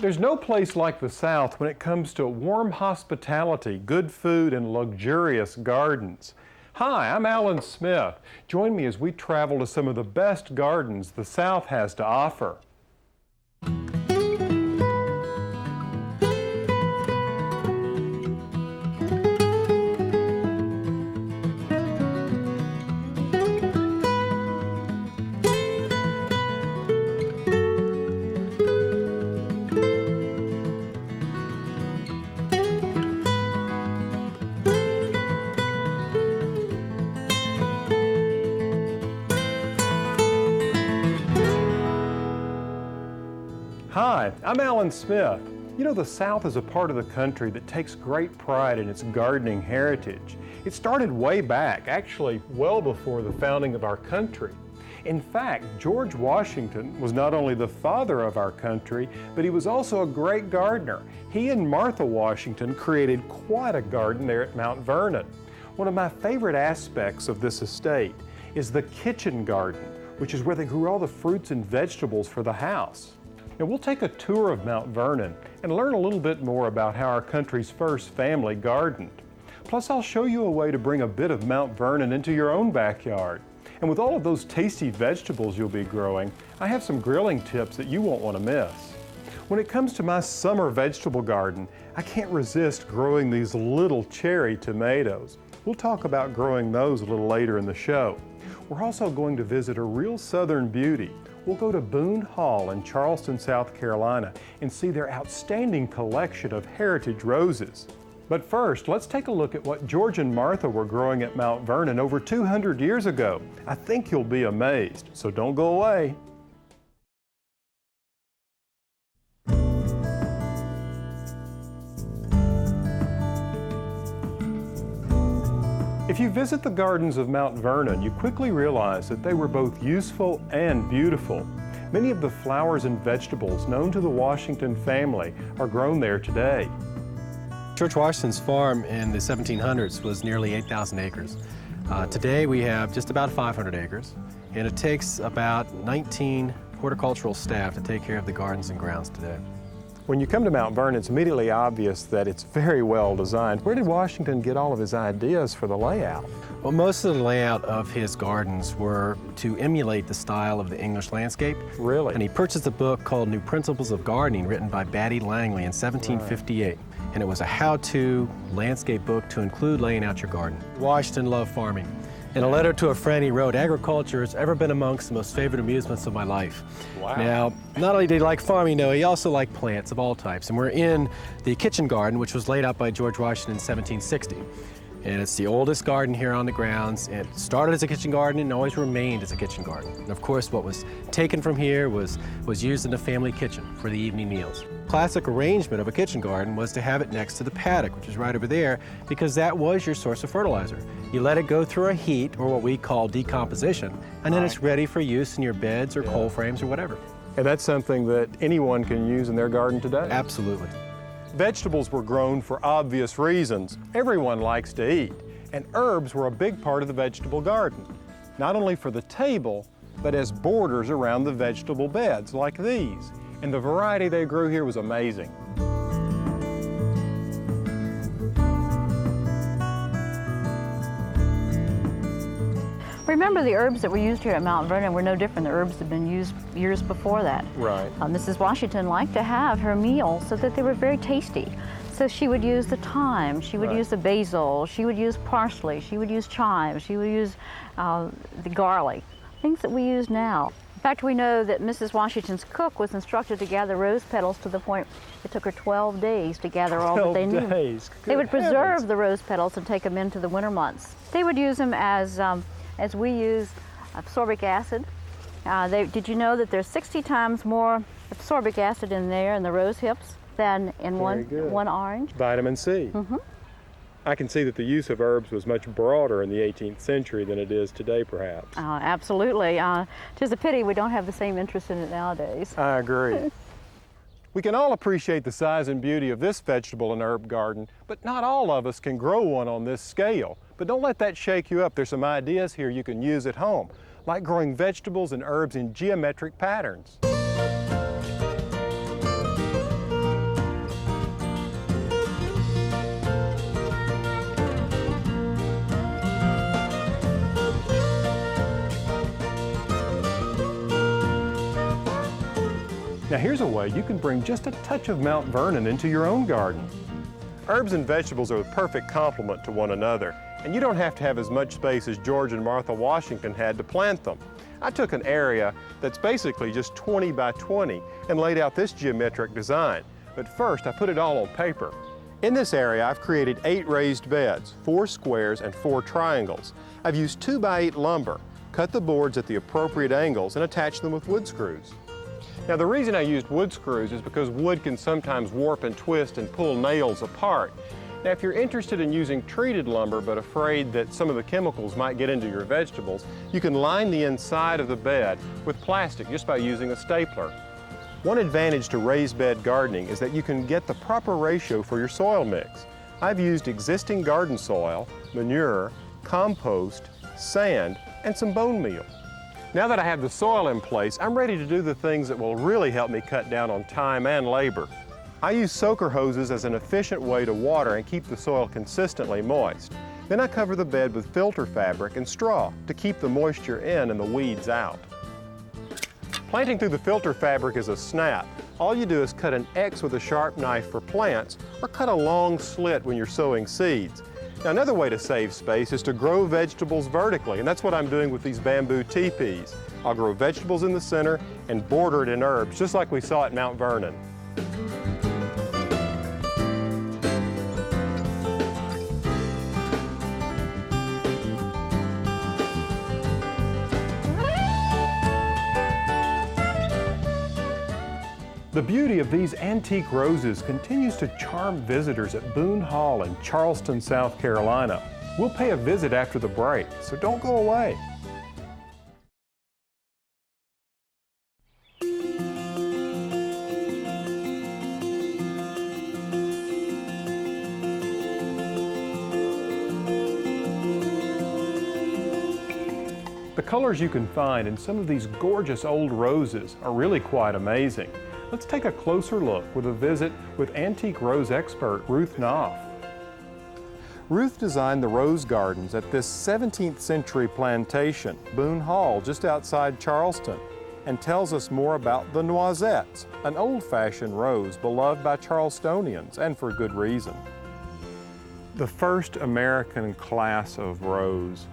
There's no place like the South when it comes to warm hospitality, good food, and luxurious gardens. Hi, I'm Alan Smith. Join me as we travel to some of the best gardens the South has to offer. Hi, I'm Alan Smith. You know, the South is a part of the country that takes great pride in its gardening heritage. It started way back, actually well before the founding of our country. In fact, George Washington was not only the father of our country, but he was also a great gardener. He and Martha Washington created quite a garden there at Mount Vernon. One of my favorite aspects of this estate is the kitchen garden, which is where they grew all the fruits and vegetables for the house. Now, we'll take a tour of Mount Vernon and learn a little bit more about how our country's first family gardened. Plus, I'll show you a way to bring a bit of Mount Vernon into your own backyard. And with all of those tasty vegetables you'll be growing, I have some grilling tips that you won't want to miss. When it comes to my summer vegetable garden, I can't resist growing these little cherry tomatoes. We'll talk about growing those a little later in the show. We're also going to visit a real southern beauty. We'll go to Boone Hall in Charleston, South Carolina, and see their outstanding collection of heritage roses. But first, let's take a look at what George and Martha were growing at Mount Vernon over 200 years ago. I think you'll be amazed, so don't go away. If you visit the gardens of Mount Vernon, you quickly realize that they were both useful and beautiful. Many of the flowers and vegetables known to the Washington family are grown there today. George Washington's farm in the 1700s was nearly 8,000 acres. Today we have just about 500 acres, and it takes about 19 horticultural staff to take care of the gardens and grounds today. When you come to Mount Vernon, it's immediately obvious that it's very well designed. Where did Washington get all of his ideas for the layout? Well, most of the layout of his gardens were to emulate the style of the English landscape. Really? And he purchased a book called New Principles of Gardening, written by Batty Langley in 1758. Right. And it was a how-to landscape book to include laying out your garden. Washington loved farming. In a letter to a friend, he wrote, "Agriculture has ever been amongst the most favorite amusements of my life." Wow. Now, not only did he like farming, though, he also liked plants of all types. And we're in the kitchen garden, which was laid out by George Washington in 1760. And it's the oldest garden here on the grounds. It started as a kitchen garden and always remained as a kitchen garden. And of course, what was taken from here was used in the family kitchen for the evening meals. Classic arrangement of a kitchen garden was to have it next to the paddock, which is right over there, because that was your source of fertilizer. You let it go through a heat, or what we call decomposition, and then it's ready for use in your beds or coal frames or whatever. And that's something that anyone can use in their garden today? Absolutely. Vegetables were grown for obvious reasons. Everyone likes to eat, and herbs were a big part of the vegetable garden, not only for the table, but as borders around the vegetable beds like these. And the variety they grew here was amazing. Remember, the herbs that were used here at Mount Vernon were no different than the herbs that had been used years before that. Right. Mrs. Washington liked to have her meals so that they were very tasty. So she would use the thyme, she would use the basil, she would use parsley, she would use chives, she would use the garlic, things that we use now. In fact, we know that Mrs. Washington's cook was instructed to gather rose petals to the point it took her 12 days to gather all that they knew. They would preserve the rose petals and take them into the winter months. They would use them as we use ascorbic acid. Did you know that there's 60 times more ascorbic acid in there in the rose hips than in one orange? Vitamin C. Mm-hmm. I can see that the use of herbs was much broader in the 18th century than it is today, perhaps. Absolutely. It's a pity we don't have the same interest in it nowadays. I agree. We can all appreciate the size and beauty of this vegetable and herb garden, but not all of us can grow one on this scale. But don't let that shake you up. There's some ideas here you can use at home, like growing vegetables and herbs in geometric patterns. Now here's a way you can bring just a touch of Mount Vernon into your own garden. Herbs and vegetables are the perfect complement to one another, and you don't have to have as much space as George and Martha Washington had to plant them. I took an area that's basically just 20 by 20 and laid out this geometric design. But first, I put it all on paper. In this area, I've created 8 raised beds, 4 squares and 4 triangles. I've used 2 by 8 lumber, cut the boards at the appropriate angles, and attached them with wood screws. Now, the reason I used wood screws is because wood can sometimes warp and twist and pull nails apart. Now, if you're interested in using treated lumber but afraid that some of the chemicals might get into your vegetables, you can line the inside of the bed with plastic just by using a stapler. One advantage to raised bed gardening is that you can get the proper ratio for your soil mix. I've used existing garden soil, manure, compost, sand, and some bone meal. Now that I have the soil in place, I'm ready to do the things that will really help me cut down on time and labor. I use soaker hoses as an efficient way to water and keep the soil consistently moist. Then I cover the bed with filter fabric and straw to keep the moisture in and the weeds out. Planting through the filter fabric is a snap. All you do is cut an X with a sharp knife for plants, or cut a long slit when you're sowing seeds. Now, another way to save space is to grow vegetables vertically, and that's what I'm doing with these bamboo teepees. I'll grow vegetables in the center and border it in herbs, just like we saw at Mount Vernon. The beauty of these antique roses continues to charm visitors at Boone Hall in Charleston, South Carolina. We'll pay a visit after the break, so don't go away. The colors you can find in some of these gorgeous old roses are really quite amazing. Let's take a closer look with a visit with antique rose expert Ruth Knopf. Ruth designed the rose gardens at this 17th century plantation, Boone Hall, just outside Charleston, and tells us more about the noisettes, an old-fashioned rose beloved by Charlestonians, and for good reason. The first American class of rose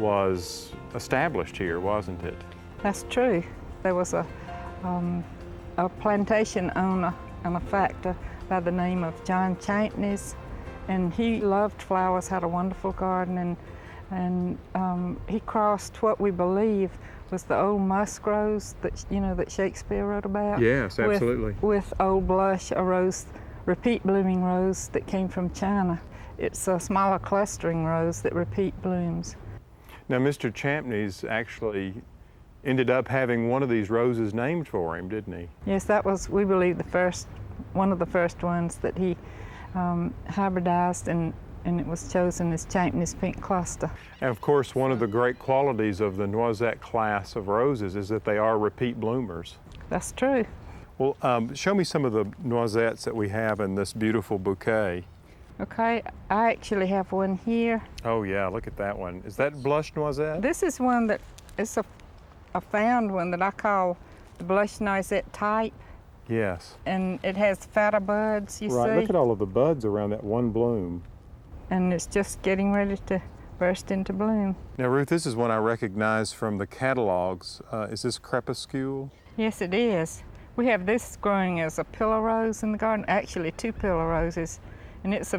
was established here, wasn't it? That's true. There was a plantation owner and a factor by the name of John Champneys, and he loved flowers, had a wonderful garden, and he crossed what we believe was the old musk rose that that Shakespeare wrote about. Yes, absolutely. With old blush, a rose, repeat blooming rose that came from China. It's a smaller clustering rose that repeat blooms. Now, Mr. Champneys actually ended up having one of these roses named for him, didn't he? Yes, that was, we believe, one of the first ones that he hybridized, and it was chosen as Champneys Pink Cluster. And of course, one of the great qualities of the noisette class of roses is that they are repeat bloomers. That's true. Well, show me some of the noisettes that we have in this beautiful bouquet. Okay, I actually have one here. Oh yeah, look at that one. Is that blush noisette? This is one that is a found one that I call the blush noisette type. Yes. And it has fatter buds, you see. Right, look at all of the buds around that one bloom. And it's just getting ready to burst into bloom. Now Ruth, this is one I recognize from the catalogs. Is this crepuscule? Yes, it is. We have this growing as a pillar rose in the garden, actually 2 pillar roses. And it's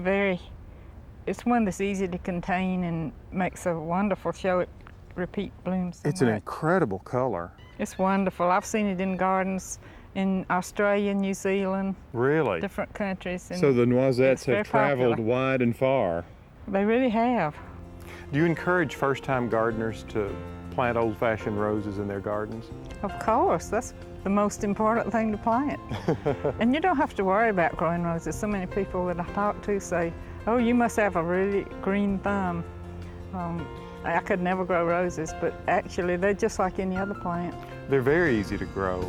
one that's easy to contain and makes a wonderful show. It repeat blooms. It's an incredible color. It's wonderful. I've seen it in gardens in Australia, New Zealand. Really? Different countries. And so the noisettes have traveled popular. wide and far. They really have. Do you encourage first-time gardeners to plant old-fashioned roses in their gardens? Of course, that's the most important thing to plant. And you don't have to worry about growing roses. So many people that I talk to say, oh, you must have a really green thumb. I could never grow roses, but actually they're just like any other plant. They're very easy to grow.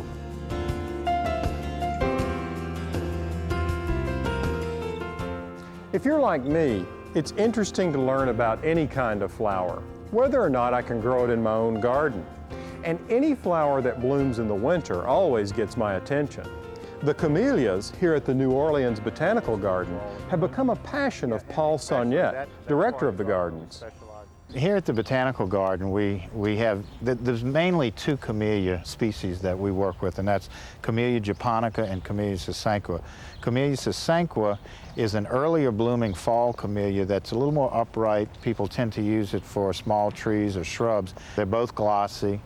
If you're like me, it's interesting to learn about any kind of flower, whether or not I can grow it in my own garden. And any flower that blooms in the winter always gets my attention. The camellias here at the New Orleans Botanical Garden have become a passion of Paul Sonnette, director of the gardens. Here at the Botanical Garden, there's mainly two camellia species that we work with, and that's Camellia japonica and Camellia sasanqua. Camellia sasanqua is an earlier blooming fall camellia that's a little more upright. People tend to use it for small trees or shrubs. They're both glossy.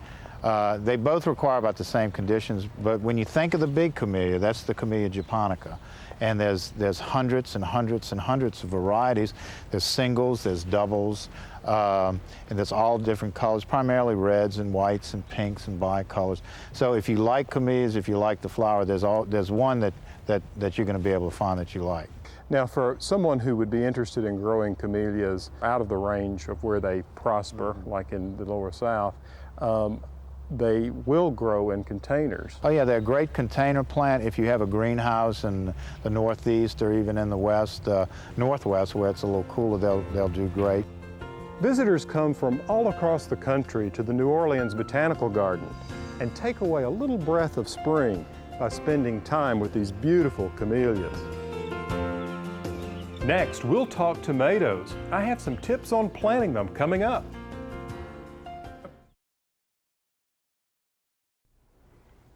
They both require about the same conditions, but when you think of the big camellia, that's the Camellia japonica. And there's hundreds and hundreds and hundreds of varieties. There's singles, there's doubles, and there's all different colors, primarily reds and whites and pinks and bicolors. So if you like camellias, if you like the flower, there's one that you're going to be able to find that you like. Now, for someone who would be interested in growing camellias out of the range of where they prosper, like in the lower south, they will grow in containers. Oh yeah, they're a great container plant if you have a greenhouse in the northeast or even in the northwest where it's a little cooler, they'll do great. Visitors come from all across the country to the New Orleans Botanical Garden and take away a little breath of spring by spending time with these beautiful camellias. Next, we'll talk tomatoes. I have some tips on planting them coming up.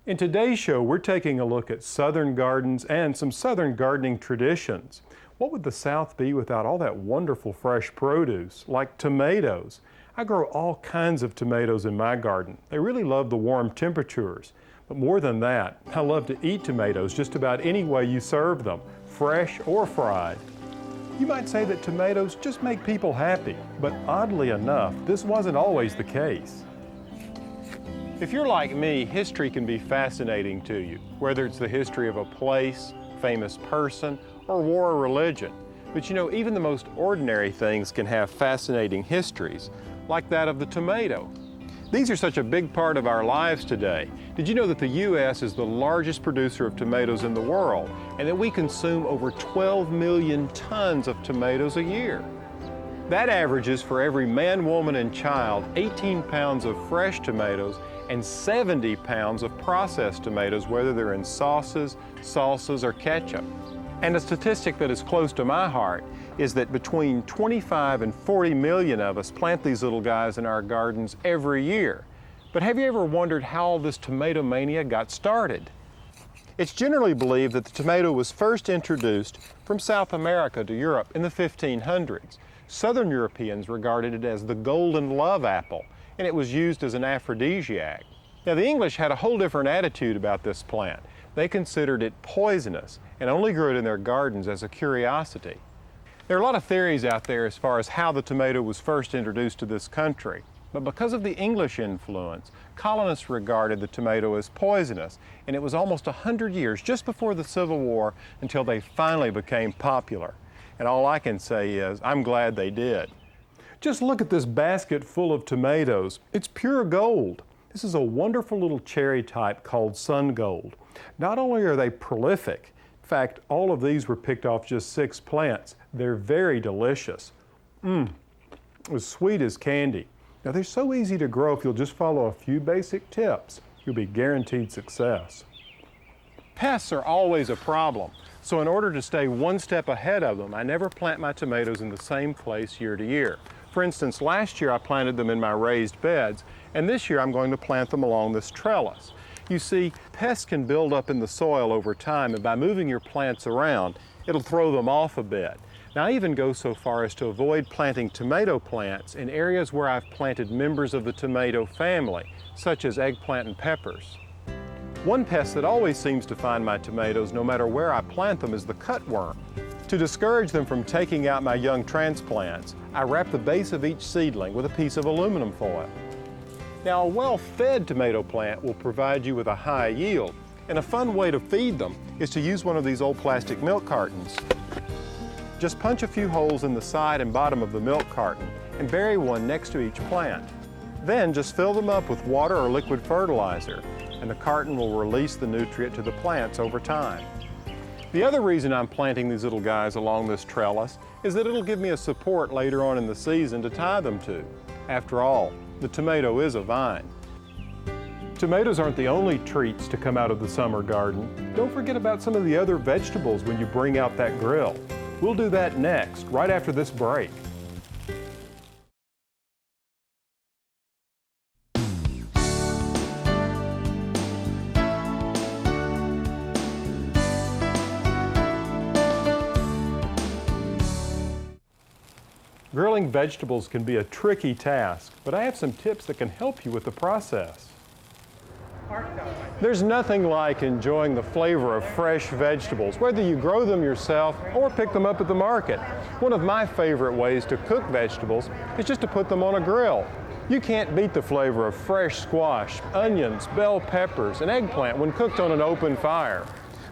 In today's show, we're taking a look at southern gardens and some southern gardening traditions. What would the South be without all that wonderful fresh produce, like tomatoes? I grow all kinds of tomatoes in my garden. They really love the warm temperatures. But more than that, I love to eat tomatoes just about any way you serve them, fresh or fried. You might say that tomatoes just make people happy, but oddly enough, this wasn't always the case. If you're like me, history can be fascinating to you, whether it's the history of a place, famous person, or war or religion. But you know, even the most ordinary things can have fascinating histories, like that of the tomato. These are such a big part of our lives today. Did you know that the U.S. is the largest producer of tomatoes in the world, and that we consume over 12 million tons of tomatoes a year? That averages for every man, woman, and child 18 pounds of fresh tomatoes and 70 pounds of processed tomatoes, whether they're in sauces, salsas, or ketchup. And a statistic that is close to my heart is that between 25 and 40 million of us plant these little guys in our gardens every year. But have you ever wondered how all this tomato mania got started? It's generally believed that the tomato was first introduced from South America to Europe in the 1500s. Southern Europeans regarded it as the golden love apple, and it was used as an aphrodisiac. Now, the English had a whole different attitude about this plant. They considered it poisonous and only grew it in their gardens as a curiosity. There are a lot of theories out there as far as how the tomato was first introduced to this country, but because of the English influence, colonists regarded the tomato as poisonous, and it was almost 100 years just before the Civil War until they finally became popular. And all I can say is, I'm glad they did. Just look at this basket full of tomatoes. It's pure gold. This is a wonderful little cherry type called Sun Gold. Not only are they prolific, in fact, all of these were picked off just 6 plants. They're very delicious. As sweet as candy. Now, they're so easy to grow if you'll just follow a few basic tips. You'll be guaranteed success. Pests are always a problem. So in order to stay one step ahead of them, I never plant my tomatoes in the same place year to year. For instance, last year I planted them in my raised beds, and this year I'm going to plant them along this trellis. You see, pests can build up in the soil over time, and by moving your plants around, it'll throw them off a bit. Now, I even go so far as to avoid planting tomato plants in areas where I've planted members of the tomato family, such as eggplant and peppers. One pest that always seems to find my tomatoes, no matter where I plant them, is the cutworm. To discourage them from taking out my young transplants, I wrap the base of each seedling with a piece of aluminum foil. Now, a well-fed tomato plant will provide you with a high yield, and a fun way to feed them is to use one of these old plastic milk cartons. Just punch a few holes in the side and bottom of the milk carton and bury one next to each plant. Then just fill them up with water or liquid fertilizer, and the carton will release the nutrient to the plants over time. The other reason I'm planting these little guys along this trellis is that it'll give me a support later on in the season to tie them to. After all, the tomato is a vine. Tomatoes aren't the only treats to come out of the summer garden. Don't forget about some of the other vegetables when you bring out that grill. We'll do that next, right after this break. Grilling vegetables can be a tricky task, but I have some tips that can help you with the process. There's nothing like enjoying the flavor of fresh vegetables, whether you grow them yourself or pick them up at the market. One of my favorite ways to cook vegetables is just to put them on a grill. You can't beat the flavor of fresh squash, onions, bell peppers, and eggplant when cooked on an open fire.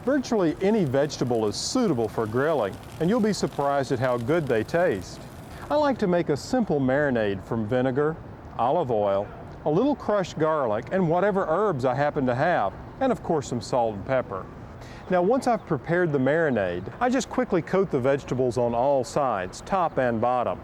Virtually any vegetable is suitable for grilling, and you'll be surprised at how good they taste. I like to make a simple marinade from vinegar, olive oil, a little crushed garlic, and whatever herbs I happen to have, and of course some salt and pepper. Now once I've prepared the marinade, I just quickly coat the vegetables on all sides, top and bottom.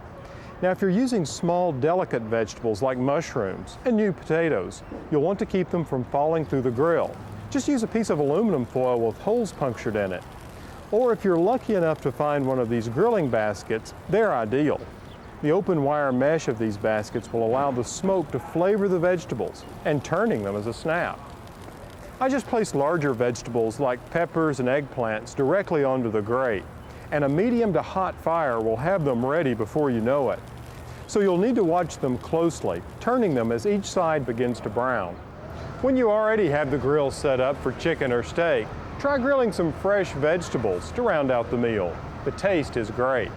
Now if you're using small, delicate vegetables like mushrooms and new potatoes, you'll want to keep them from falling through the grill. Just use a piece of aluminum foil with holes punctured in it. Or if you're lucky enough to find one of these grilling baskets, they're ideal. The open wire mesh of these baskets will allow the smoke to flavor the vegetables and turning them as a snap. I just place larger vegetables like peppers and eggplants directly onto the grate, and a medium to hot fire will have them ready before you know it. So you'll need to watch them closely, turning them as each side begins to brown. When you already have the grill set up for chicken or steak, try grilling some fresh vegetables to round out the meal. The taste is great.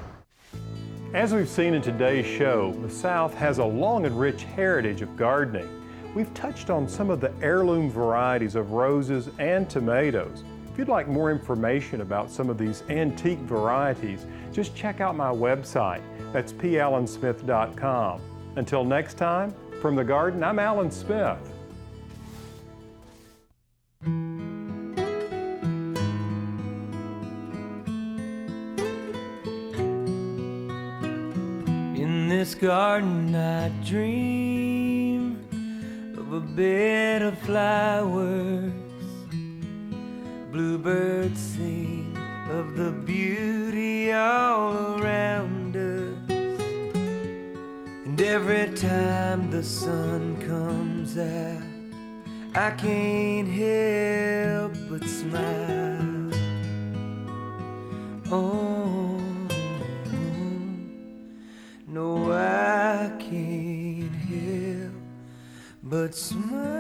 As we've seen in today's show, the South has a long and rich heritage of gardening. We've touched on some of the heirloom varieties of roses and tomatoes. If you'd like more information about some of these antique varieties, just check out my website. That's pallensmith.com. Until next time, from the garden, I'm Alan Smith. In this garden I dream of a bed of flowers. Bluebirds sing of the beauty all around us. And every time the sun comes out, I can't help but smile. Oh, no, I can't help but smile.